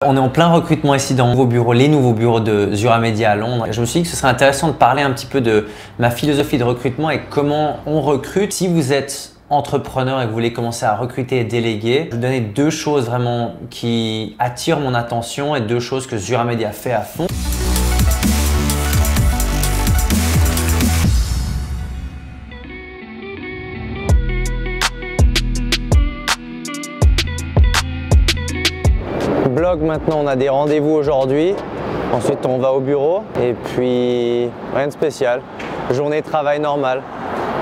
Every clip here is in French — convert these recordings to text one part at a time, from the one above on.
On est en plein recrutement ici dans les nouveaux bureaux de Zura Media à Londres. Je me suis dit que ce serait intéressant de parler un petit peu de ma philosophie de recrutement et comment on recrute. Si vous êtes entrepreneur et que vous voulez commencer à recruter et déléguer, je vais vous donner deux choses vraiment qui attirent mon attention et deux choses que Zura Media fait à fond. Blog maintenant, on a des rendez-vous aujourd'hui. Ensuite, on va au bureau et puis rien de spécial. Journée de travail normale.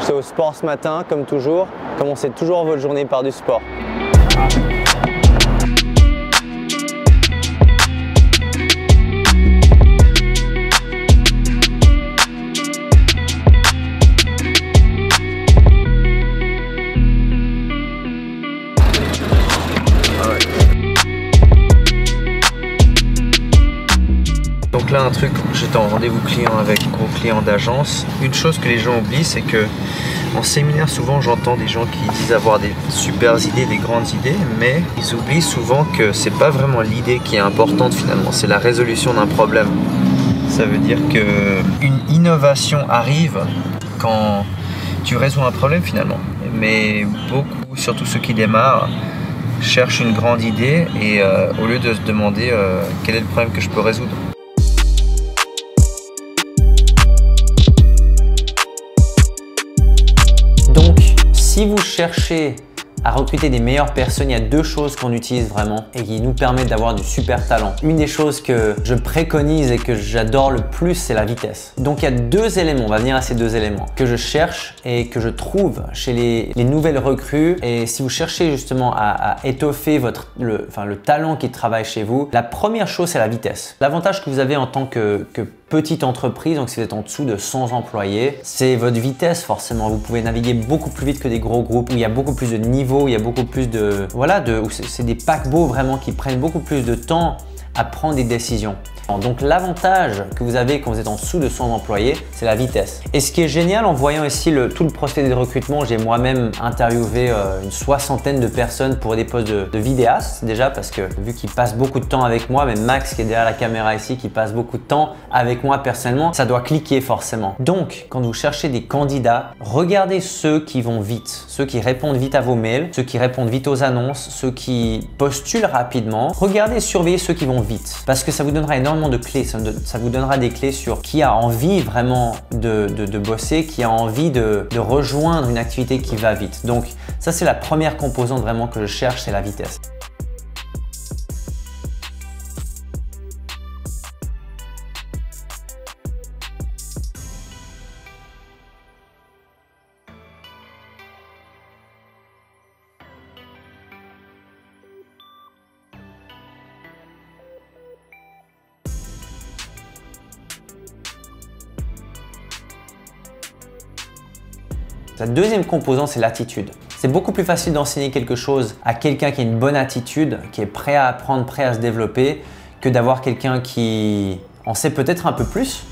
J'étais au sport ce matin, comme toujours. Commencez toujours votre journée par du sport. Donc là, un truc, j'étais en rendez-vous client avec un gros client d'agence. Une chose que les gens oublient, c'est que en séminaire, souvent j'entends des gens qui disent avoir des super idées, des grandes idées, mais ils oublient souvent que c'est pas vraiment l'idée qui est importante finalement, c'est la résolution d'un problème. Ça veut dire qu'une innovation arrive quand tu résous un problème finalement. Mais beaucoup, surtout ceux qui démarrent, cherchent une grande idée et au lieu de se demander quel est le problème que je peux résoudre. Donc, si vous cherchez à recruter des meilleures personnes, il y a deux choses qu'on utilise vraiment et qui nous permettent d'avoir du super talent. Une des choses que je préconise et que j'adore le plus, c'est la vitesse. Donc, il y a deux éléments, on va venir à ces deux éléments, que je cherche et que je trouve chez les nouvelles recrues. Et si vous cherchez justement à étoffer le talent qui travaille chez vous, la première chose, c'est la vitesse. L'avantage que vous avez en tant que petite entreprise, donc si vous êtes en dessous de 100 employés, c'est votre vitesse forcément. Vous pouvez naviguer beaucoup plus vite que des gros groupes où il y a beaucoup plus de niveaux, il y a beaucoup plus de… Voilà, où c'est des paquebots vraiment qui prennent beaucoup plus de temps à prendre des décisions. Donc l'avantage que vous avez quand vous êtes en dessous de 100 employés, c'est la vitesse. Et ce qui est génial en voyant ici tout le procédé de recrutement, j'ai moi-même interviewé une 60aine de personnes pour des postes de vidéastes déjà parce que vu qu'ils passent beaucoup de temps avec moi, même Max qui est derrière la caméra ici qui passe beaucoup de temps avec moi personnellement, ça doit cliquer forcément. Donc quand vous cherchez des candidats, regardez ceux qui vont vite, ceux qui répondent vite à vos mails, ceux qui répondent vite aux annonces, ceux qui postulent rapidement. Regardez et surveillez ceux qui vont vite parce que ça vous donnera énormément de clés, ça vous donnera des clés sur qui a envie vraiment de bosser, qui a envie de rejoindre une activité qui va vite. Donc ça c'est la première composante vraiment que je cherche, c'est la vitesse. La deuxième composante, c'est l'attitude. C'est beaucoup plus facile d'enseigner quelque chose à quelqu'un qui a une bonne attitude, qui est prêt à apprendre, prêt à se développer, que d'avoir quelqu'un qui en sait peut-être un peu plus,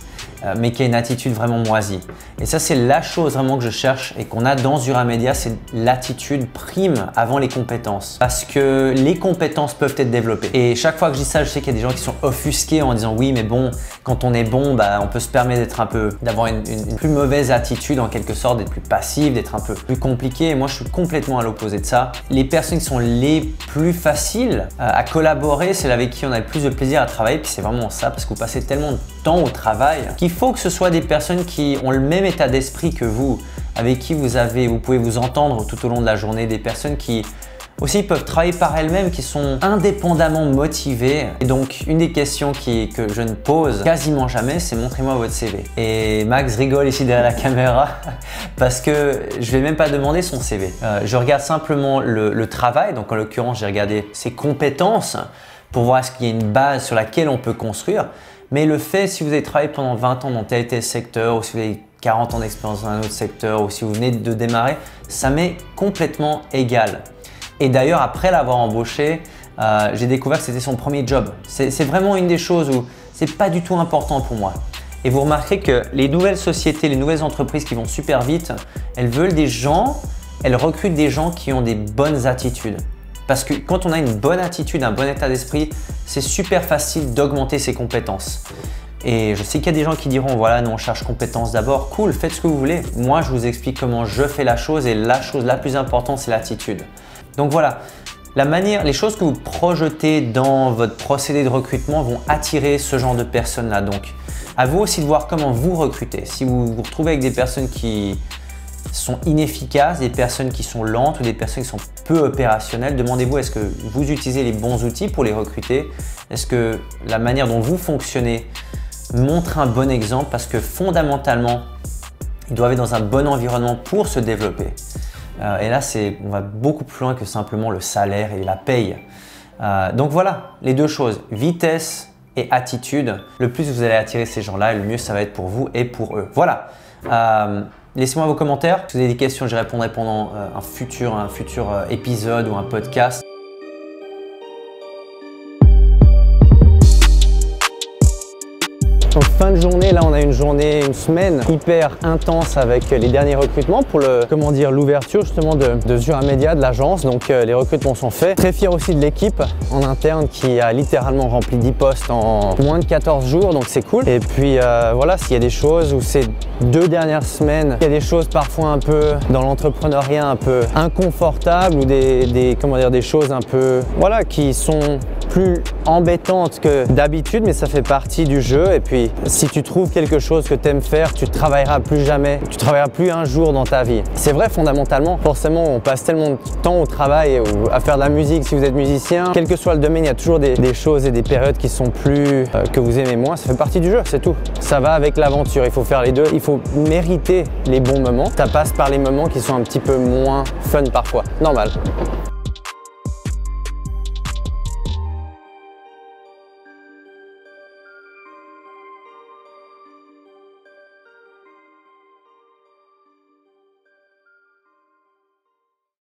mais qui a une attitude vraiment moisie. Et ça, c'est la chose vraiment que je cherche et qu'on a dans Zura Media, c'est l'attitude prime avant les compétences. Parce que les compétences peuvent être développées. Et chaque fois que je dis ça, je sais qu'il y a des gens qui sont offusqués en disant oui, mais bon, quand on est bon, bah, on peut se permettre d'avoir une plus mauvaise attitude en quelque sorte, d'être plus passif, d'être un peu plus compliqué. Et moi, je suis complètement à l'opposé de ça. Les personnes qui sont les plus faciles à collaborer, c'est avec qui on a le plus de plaisir à travailler. Puis c'est vraiment ça, parce que vous passez tellement de temps au travail qu'il faut que ce soit des personnes qui ont le même état d'esprit que vous, avec qui vous pouvez vous entendre tout au long de la journée, des personnes qui aussi peuvent travailler par elles-mêmes, qui sont indépendamment motivées. Et donc, une des questions que je ne pose quasiment jamais, c'est montrez-moi votre CV. Et Max rigole ici derrière la caméra parce que je vais même pas demander son CV. Je regarde simplement le travail. Donc, en l'occurrence, j'ai regardé ses compétences pour voir est-ce qu'il y a une base sur laquelle on peut construire. Mais le fait, si vous avez travaillé pendant 20 ans dans tel et tel secteur, ou si vous avez 40 ans d'expérience dans un autre secteur, ou si vous venez de démarrer, ça m'est complètement égal. Et d'ailleurs, après l'avoir embauché, j'ai découvert que c'était son premier job. C'est vraiment une des choses où c'est pas du tout important pour moi. Et vous remarquerez que les nouvelles sociétés, les nouvelles entreprises qui vont super vite, elles veulent des gens, elles recrutent des gens qui ont des bonnes attitudes. Parce que quand on a une bonne attitude, un bon état d'esprit, c'est super facile d'augmenter ses compétences. Et je sais qu'il y a des gens qui diront, voilà, nous on cherche compétences d'abord. Cool, faites ce que vous voulez. Moi, je vous explique comment je fais la chose et la chose la plus importante, c'est l'attitude. Donc voilà, les choses que vous projetez dans votre procédé de recrutement vont attirer ce genre de personnes-là. Donc, à vous aussi de voir comment vous recrutez. Si vous vous retrouvez avec des personnes qui sont inefficaces, des personnes qui sont lentes ou des personnes qui sont peu opérationnelles, demandez-vous est-ce que vous utilisez les bons outils pour les recruter? Est-ce que la manière dont vous fonctionnez montre un bon exemple? Parce que fondamentalement, ils doivent être dans un bon environnement pour se développer. Et là, on va beaucoup plus loin que simplement le salaire et la paye. Donc voilà, les deux choses, vitesse et attitude. Le plus vous allez attirer ces gens-là, le mieux ça va être pour vous et pour eux. Voilà. Laissez-moi vos commentaires. Si vous avez des questions, j'y répondrai pendant un futur épisode ou un podcast. Donc fin de journée, là on a une semaine hyper intense avec les derniers recrutements pour l'ouverture justement de Zura Media, de l'agence. Donc les recrutements sont faits. Très fier aussi de l'équipe en interne qui a littéralement rempli 10 postes en moins de 14 jours, donc c'est cool. Et puis voilà, s'il y a des choses où ces 2 dernières semaines, il y a des choses parfois un peu dans l'entrepreneuriat un peu inconfortables ou des choses un peu voilà qui sont plus embêtantes que d'habitude, mais ça fait partie du jeu. Et puis si tu trouves quelque chose que tu aimes faire, tu travailleras plus un jour dans ta vie. C'est vrai fondamentalement, forcément on passe tellement de temps au travail ou à faire de la musique. Si vous êtes musicien, quel que soit le domaine, il y a toujours des choses et des périodes qui sont plus que vous aimez moins. Ça fait partie du jeu, c'est tout. Ça va avec l'aventure, il faut faire les deux. Il faut mériter les bons moments. Ça passe par les moments qui sont un petit peu moins fun parfois. Normal.